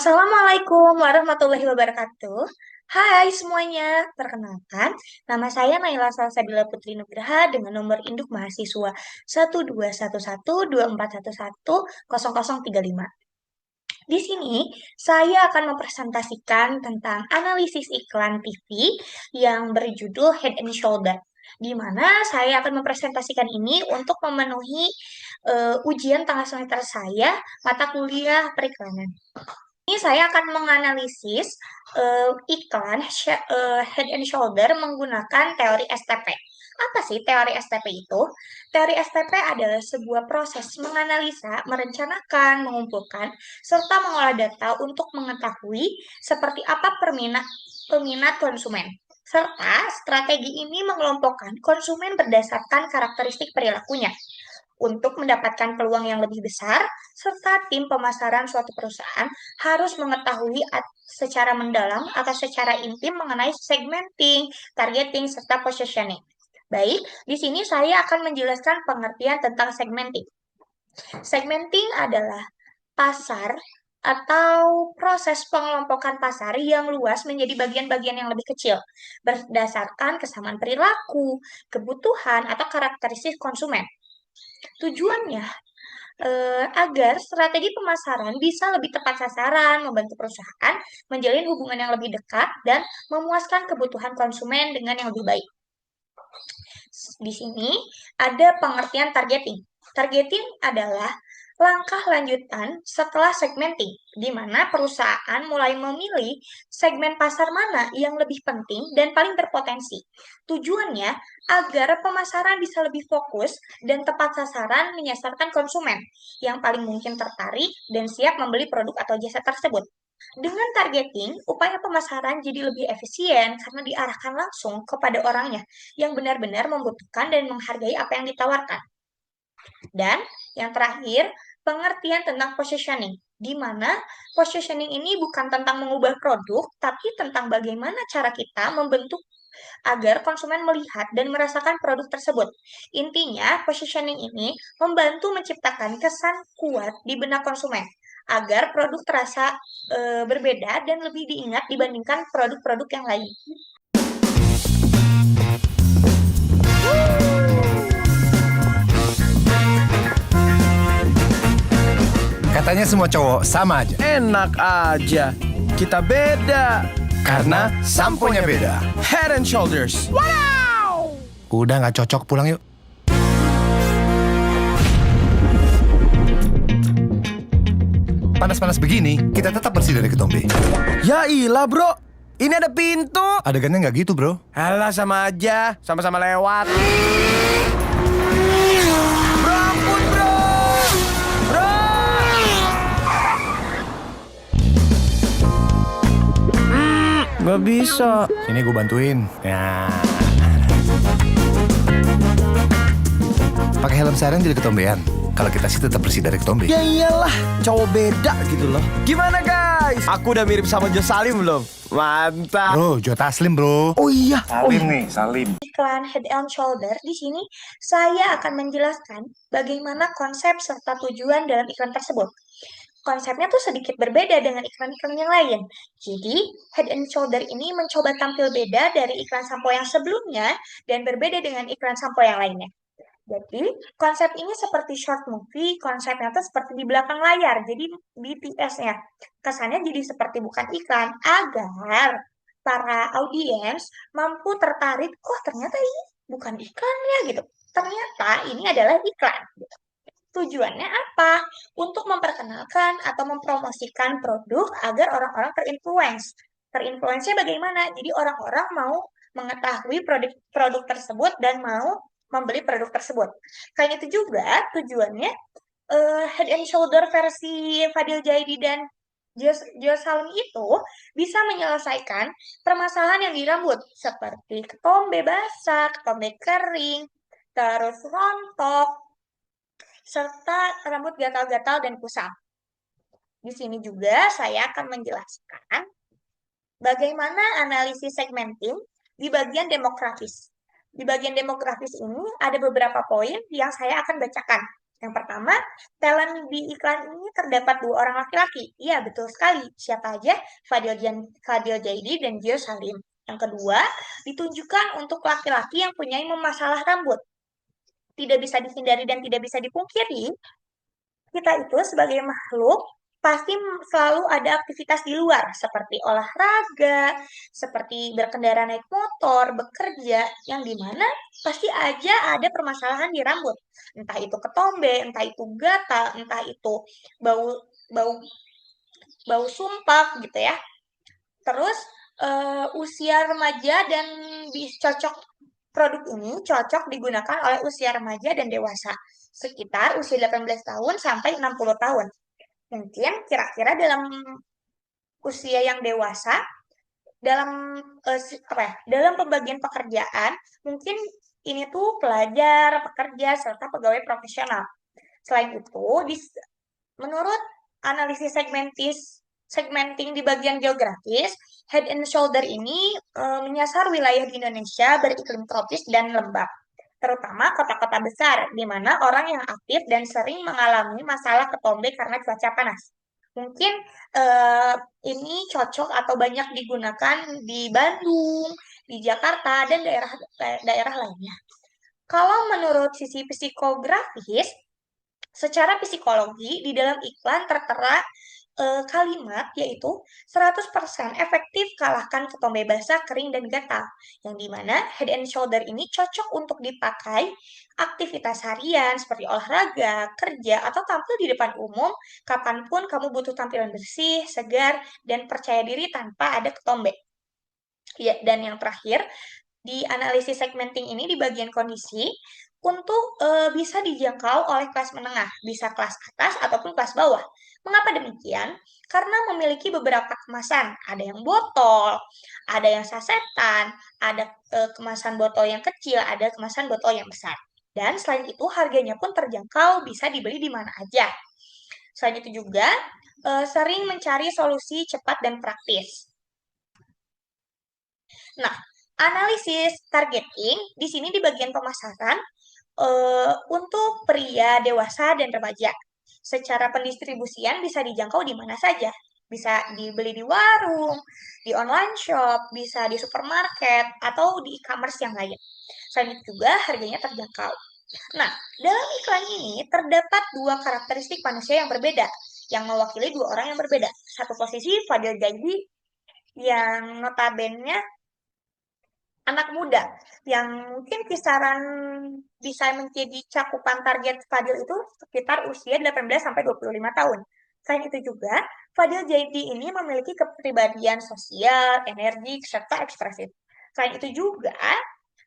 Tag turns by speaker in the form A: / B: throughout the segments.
A: Assalamualaikum warahmatullahi wabarakatuh. Hai semuanya, perkenalkan, nama saya Naila Salsabila Putri Nugraha dengan nomor induk mahasiswa 12112411035. Di sini, saya akan mempresentasikan tentang analisis iklan TV yang berjudul Head and Shoulder, di mana saya akan mempresentasikan ini untuk memenuhi ujian tengah semester saya, mata kuliah periklanan. Ini saya akan menganalisis Head and Shoulder menggunakan teori STP. Apa sih teori STP itu? Teori STP adalah sebuah proses menganalisa, merencanakan, mengumpulkan, serta mengolah data untuk mengetahui seperti apa peminat konsumen. Serta strategi ini mengelompokkan konsumen berdasarkan karakteristik perilakunya untuk mendapatkan peluang yang lebih besar, serta tim pemasaran suatu perusahaan harus mengetahui secara mendalam atau secara intim mengenai segmenting, targeting, serta positioning. Baik, di sini saya akan menjelaskan pengertian tentang segmenting. Segmenting adalah pasar atau proses pengelompokan pasar yang luas menjadi bagian-bagian yang lebih kecil berdasarkan kesamaan perilaku, kebutuhan, atau karakteristik konsumen. Tujuannya agar strategi pemasaran bisa lebih tepat sasaran, membantu perusahaan menjalin hubungan yang lebih dekat, dan memuaskan kebutuhan konsumen dengan yang lebih baik. Di sini ada pengertian targeting. Targeting adalah langkah lanjutan setelah segmenting, di mana perusahaan mulai memilih segmen pasar mana yang lebih penting dan paling berpotensi. Tujuannya agar pemasaran bisa lebih fokus dan tepat sasaran menyasarkan konsumen yang paling mungkin tertarik dan siap membeli produk atau jasa tersebut. Dengan targeting, upaya pemasaran jadi lebih efisien karena diarahkan langsung kepada orangnya yang benar-benar membutuhkan dan menghargai apa yang ditawarkan. Dan yang terakhir, pengertian tentang positioning, di mana positioning ini bukan tentang mengubah produk, tapi tentang bagaimana cara kita membentuk agar konsumen melihat dan merasakan produk tersebut. Intinya, positioning ini membantu menciptakan kesan kuat di benak konsumen agar produk terasa berbeda dan lebih diingat dibandingkan produk-produk yang lain.
B: Katanya semua cowok sama aja.
C: Enak aja. Kita beda.
B: Karena samponya beda.
C: Head and Shoulders.
B: Udah nggak cocok, pulang yuk. Panas-panas begini, kita tetap bersih dari ketombe.
C: Ya ilah bro. Ini ada pintu.
B: Adegannya nggak gitu, bro.
C: Alah sama aja. Sama-sama lewat. Bro ampun bro. Bro. Gak bisa.
B: Sini gue bantuin. Ya. Pakai helm siren jadi ketombean. Kalau kita sih tetap bersih dari ketombe.
C: Ya iyalah. Cowok beda gitu loh. Gimana guys? Aku udah mirip sama Jo Salim belum? Mantap.
B: Bro, Joe Taslim, bro.
C: Oh iya.
D: Salim nih, Salim.
A: Iklan Head and Shoulder, di sini saya akan menjelaskan bagaimana konsep serta tujuan dalam iklan tersebut. Konsepnya tuh sedikit berbeda dengan iklan-iklan yang lain. Jadi, Head and Shoulder ini mencoba tampil beda dari iklan sampo yang sebelumnya dan berbeda dengan iklan sampo yang lainnya. Jadi, konsep ini seperti short movie, konsepnya tuh seperti di belakang layar, jadi BTS-nya. Kesannya jadi seperti bukan iklan, agar para audiens mampu tertarik, oh ternyata ini bukan iklan ya gitu. Ternyata ini adalah iklan. Gitu. Tujuannya apa? Untuk memperkenalkan atau mempromosikan produk agar orang-orang terinfluence. Terinfluence-nya bagaimana? Jadi orang-orang mau mengetahui produk tersebut dan mau membeli produk tersebut. Selain itu juga tujuannya Head and Shoulder versi Fadil Jaidi dan Jo Salim itu bisa menyelesaikan permasalahan yang di rambut seperti ketombe basah, ketombe kering, terus rontok, serta rambut gatal-gatal dan kusam. Di sini juga saya akan menjelaskan bagaimana analisis segmenting di bagian demografis. Di bagian demografis ini ada beberapa poin yang saya akan bacakan. Yang pertama, talent di iklan ini terdapat dua orang laki-laki. Iya, betul sekali. Siapa aja? Fadil Jaidi dan Gio Salim. Yang kedua, ditunjukkan untuk laki-laki yang punya masalah rambut. Tidak bisa dihindari dan tidak bisa dipungkiri, kita itu sebagai makhluk pasti selalu ada aktivitas di luar, seperti olahraga, seperti berkendara naik motor, bekerja, yang dimana pasti aja ada permasalahan di rambut. Entah itu ketombe, entah itu gatal, entah itu bau bau bau sumpak gitu ya. Terus usia remaja dan cocok produk ini cocok digunakan oleh usia remaja dan dewasa, sekitar usia 18 tahun sampai 60 tahun. Mungkin kira-kira dalam usia yang dewasa, dalam apa ya, dalam pembagian pekerjaan, mungkin ini tuh pelajar, pekerja, serta pegawai profesional. Selain itu, menurut analisis segmenting di bagian geografis, Head and Shoulder ini menyasar wilayah di Indonesia beriklim tropis dan lembab, terutama kota-kota besar, di mana orang yang aktif dan sering mengalami masalah ketombe karena cuaca panas. Mungkin eh, ini cocok atau banyak digunakan di Bandung, di Jakarta, dan daerah lainnya. Kalau menurut sisi psikografis, secara psikologi, di dalam iklan tertera kalimat yaitu 100% efektif kalahkan ketombe basah, kering, dan gatal. Yang dimana Head and Shoulder ini cocok untuk dipakai aktivitas harian seperti olahraga, kerja, atau tampil di depan umum kapanpun kamu butuh tampilan bersih, segar, dan percaya diri tanpa ada ketombe. Ya, dan yang terakhir, di analisis segmenting ini di bagian kondisi untuk bisa dijangkau oleh kelas menengah, bisa kelas atas ataupun kelas bawah. Mengapa demikian? Karena memiliki beberapa kemasan, ada yang botol, ada yang sasetan, ada kemasan botol yang kecil, ada kemasan botol yang besar. Dan selain itu harganya pun terjangkau, bisa dibeli di mana aja. Selain itu juga sering mencari solusi cepat dan praktis. Nah, analisis targeting di sini di bagian pemasaran untuk pria dewasa dan remaja. Secara pendistribusian bisa dijangkau di mana saja. Bisa dibeli di warung, di online shop, bisa di supermarket, atau di e-commerce yang lain. Selain itu juga harganya terjangkau. Nah, dalam iklan ini terdapat dua karakteristik manusia yang berbeda, yang mewakili dua orang yang berbeda. Satu posisi Fadil Jaidi yang notabene anak muda yang mungkin kisaran bisa menjadi cakupan target Fadil itu sekitar usia 18 sampai 25 tahun. Selain itu juga, Fadil Jaidi ini memiliki kepribadian sosial, energik, serta ekspresif. Selain itu juga,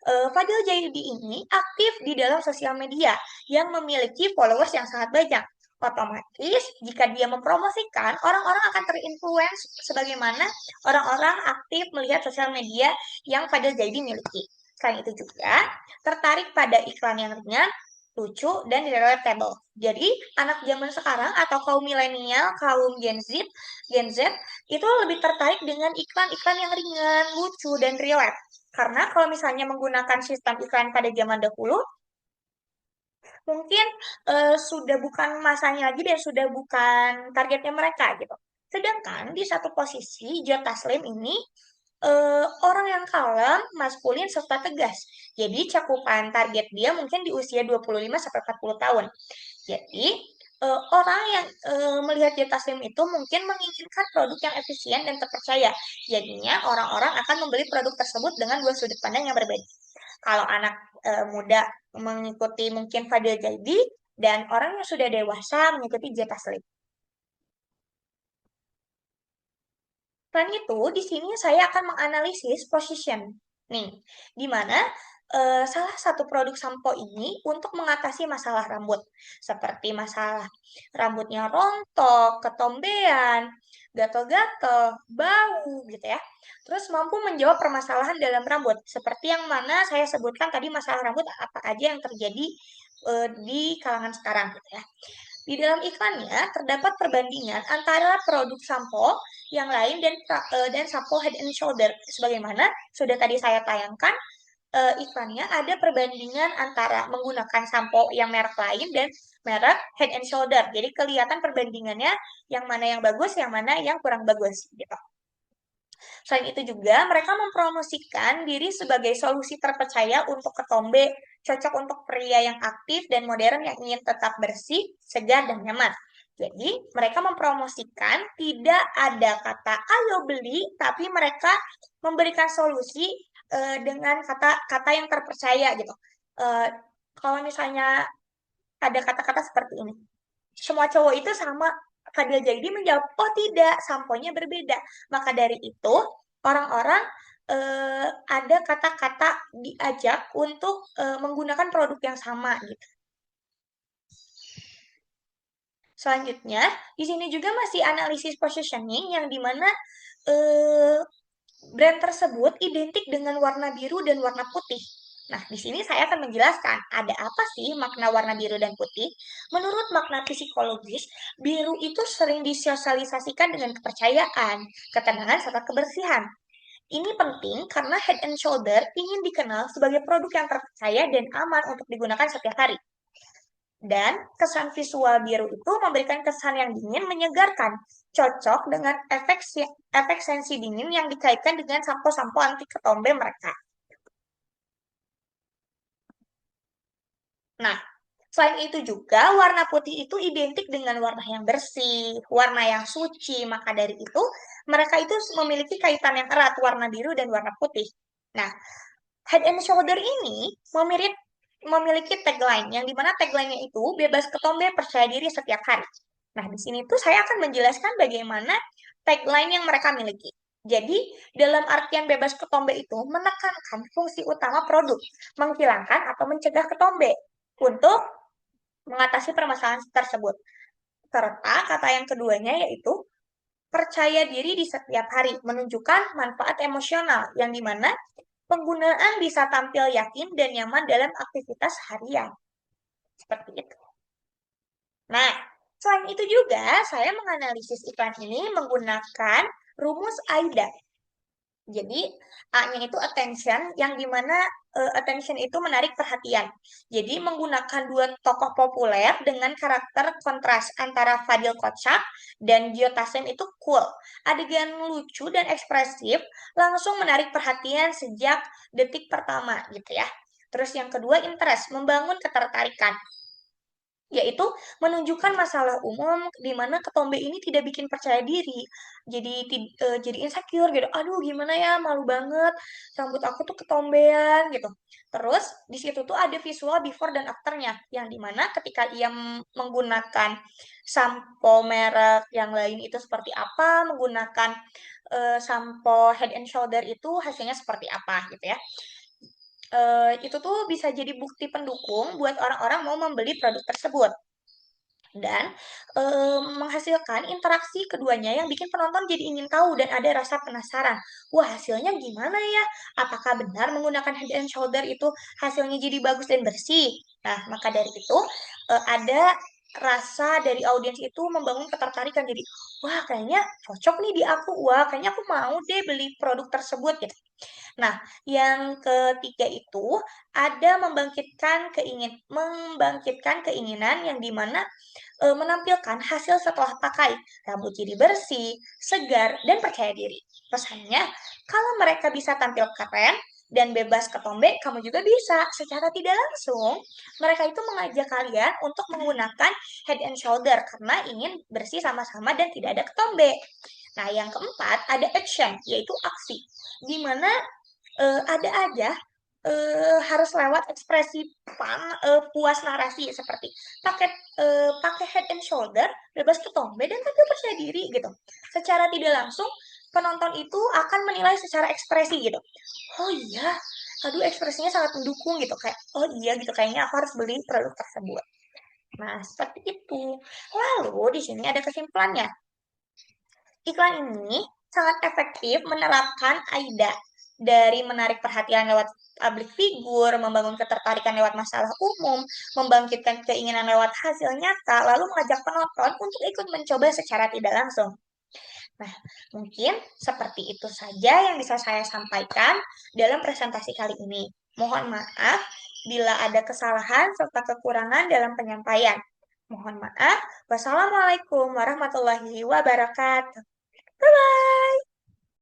A: Fadil Jaidi ini aktif di dalam sosial media yang memiliki followers yang sangat banyak. Otomatis, jika dia mempromosikan, orang-orang akan terinfluence sebagaimana orang-orang aktif melihat sosial media yang Fadil Jaidi miliki. Selain itu juga, tertarik pada iklan yang ringan, lucu, dan relatable. Jadi, anak zaman sekarang atau kaum milenial, kaum Gen Z, itu lebih tertarik dengan iklan-iklan yang ringan, lucu, dan relate. Karena kalau misalnya menggunakan sistem iklan pada zaman dahulu, mungkin sudah bukan masanya lagi dan sudah bukan targetnya mereka gitu. Sedangkan di satu posisi Joe Taslim ini orang yang kalem, maskulin, serta tegas. Jadi cakupan target dia mungkin di usia 25 sampai 40 tahun. Jadi orang yang melihat Joe Taslim itu mungkin menginginkan produk yang efisien dan terpercaya. Jadinya orang-orang akan membeli produk tersebut dengan dua sudut pandang yang berbeda. Kalau anak muda mengikuti mungkin Fadil Jaidi dan orang yang sudah dewasa mengikuti Jeta Slim. Selain itu, di sini saya akan menganalisis position. Nih, di mana salah satu produk sampo ini untuk mengatasi masalah rambut, seperti masalah rambutnya rontok, ketombean, gatal-gatal, bau, gitu ya. Terus mampu menjawab permasalahan dalam rambut, seperti yang mana saya sebutkan tadi masalah rambut apa aja yang terjadi di kalangan sekarang, gitu ya. Di dalam iklannya terdapat perbandingan antara produk sampo yang lain dan sampo Head and Shoulder. Sebagaimana sudah tadi saya tayangkan, iklannya ada perbandingan antara menggunakan sampo yang merek lain dan merek Head and Shoulder. Jadi kelihatan perbandingannya yang mana yang bagus, yang mana yang kurang bagus gitu. Selain itu juga mereka mempromosikan diri sebagai solusi terpercaya untuk ketombe, cocok untuk pria yang aktif dan modern yang ingin tetap bersih, segar, dan nyaman. Jadi mereka mempromosikan tidak ada kata ayo beli, tapi mereka memberikan solusi dengan kata-kata yang terpercaya gitu. Eh, Kalau misalnya ada kata-kata seperti ini, semua cowok itu sama. Fadil Jaidi menjawab, oh tidak, samponya berbeda. Maka dari itu, orang-orang ada kata-kata diajak untuk menggunakan produk yang sama gitu. Selanjutnya, di sini juga masih analisis positioning yang dimana eh, brand tersebut identik dengan warna biru dan warna putih. Nah, di sini saya akan menjelaskan ada apa sih makna warna biru dan putih. Menurut makna psikologis, biru itu sering disosialisasikan dengan kepercayaan, ketenangan, serta kebersihan. Ini penting karena Head and Shoulder ingin dikenal sebagai produk yang terpercaya dan aman untuk digunakan setiap hari. Dan kesan visual biru itu memberikan kesan yang dingin, menyegarkan, cocok dengan efek sensi dingin yang dikaitkan dengan sampo-sampo anti ketombe mereka. Nah, selain itu juga warna putih itu identik dengan warna yang bersih, warna yang suci. Maka dari itu, mereka itu memiliki kaitan yang erat warna biru dan warna putih. Nah, Head and Shoulder ini memiliki tagline yang dimana tagline-nya itu bebas ketombe percaya diri setiap hari. Nah, di sini tuh saya akan menjelaskan bagaimana tagline yang mereka miliki. Jadi, dalam artian bebas ketombe itu menekankan fungsi utama produk, menghilangkan atau mencegah ketombe untuk mengatasi permasalahan tersebut. Serta kata yang keduanya yaitu percaya diri di setiap hari, menunjukkan manfaat emosional yang dimana penggunaan bisa tampil yakin dan nyaman dalam aktivitas harian. Seperti itu. Nah, selain itu juga saya menganalisis iklan ini menggunakan rumus AIDA. Jadi, A-nya itu attention, yang dimana attention itu menarik perhatian. Jadi, menggunakan dua tokoh populer dengan karakter kontras antara Fadil kocak dan Gio Taslim itu cool. Adegan lucu dan ekspresif langsung menarik perhatian sejak detik pertama gitu ya. Terus yang kedua, interest, membangun ketertarikan, yaitu menunjukkan masalah umum di mana ketombe ini tidak bikin percaya diri, jadi insecure gitu. Aduh, gimana ya, malu banget, rambut aku tuh ketombean gitu. Terus di situ tuh ada visual before dan afternya, yang dimana ketika ia menggunakan sampo merek yang lain itu seperti apa, menggunakan sampo Head and Shoulder itu hasilnya seperti apa gitu ya. Itu tuh bisa jadi bukti pendukung buat orang-orang mau membeli produk tersebut dan menghasilkan interaksi keduanya yang bikin penonton jadi ingin tahu dan ada rasa penasaran. Wah, hasilnya gimana ya? Apakah benar menggunakan Head and Shoulder itu hasilnya jadi bagus dan bersih? Nah, maka dari itu ada rasa dari audiens itu membangun ketertarikan. Jadi, wah kayaknya cocok nih di aku. Wah, kayaknya aku mau deh beli produk tersebut gitu. Nah, yang ketiga itu ada membangkitkan keinginan yang dimana menampilkan hasil setelah pakai. Rambut jadi bersih, segar, dan percaya diri. Pesannya, kalau mereka bisa tampil keren dan bebas ketombe, kamu juga bisa. Secara tidak langsung, mereka itu mengajak kalian untuk menggunakan Head and Shoulder karena ingin bersih sama-sama dan tidak ada ketombe. Nah, yang keempat ada action, yaitu aksi. Di mana ada aja harus lewat ekspresi puas narasi seperti pakai pakai Head and Shoulder, bebas ketombe dan tampil percaya diri gitu. Secara tidak langsung penonton itu akan menilai secara ekspresi gitu. Oh iya, aduh ekspresinya sangat mendukung gitu, kayak oh iya gitu, kayaknya aku harus beli produk tersebut. Nah, seperti itu. Lalu di sini ada kesimpulannya. Iklan ini sangat efektif menerapkan AIDA dari menarik perhatian lewat public figure, membangun ketertarikan lewat masalah umum, membangkitkan keinginan lewat hasil nyata, lalu mengajak penonton untuk ikut mencoba secara tidak langsung. Nah, mungkin seperti itu saja yang bisa saya sampaikan dalam presentasi kali ini. Mohon maaf bila ada kesalahan serta kekurangan dalam penyampaian. Mohon maaf. Wassalamualaikum warahmatullahi wabarakatuh. Bye-bye.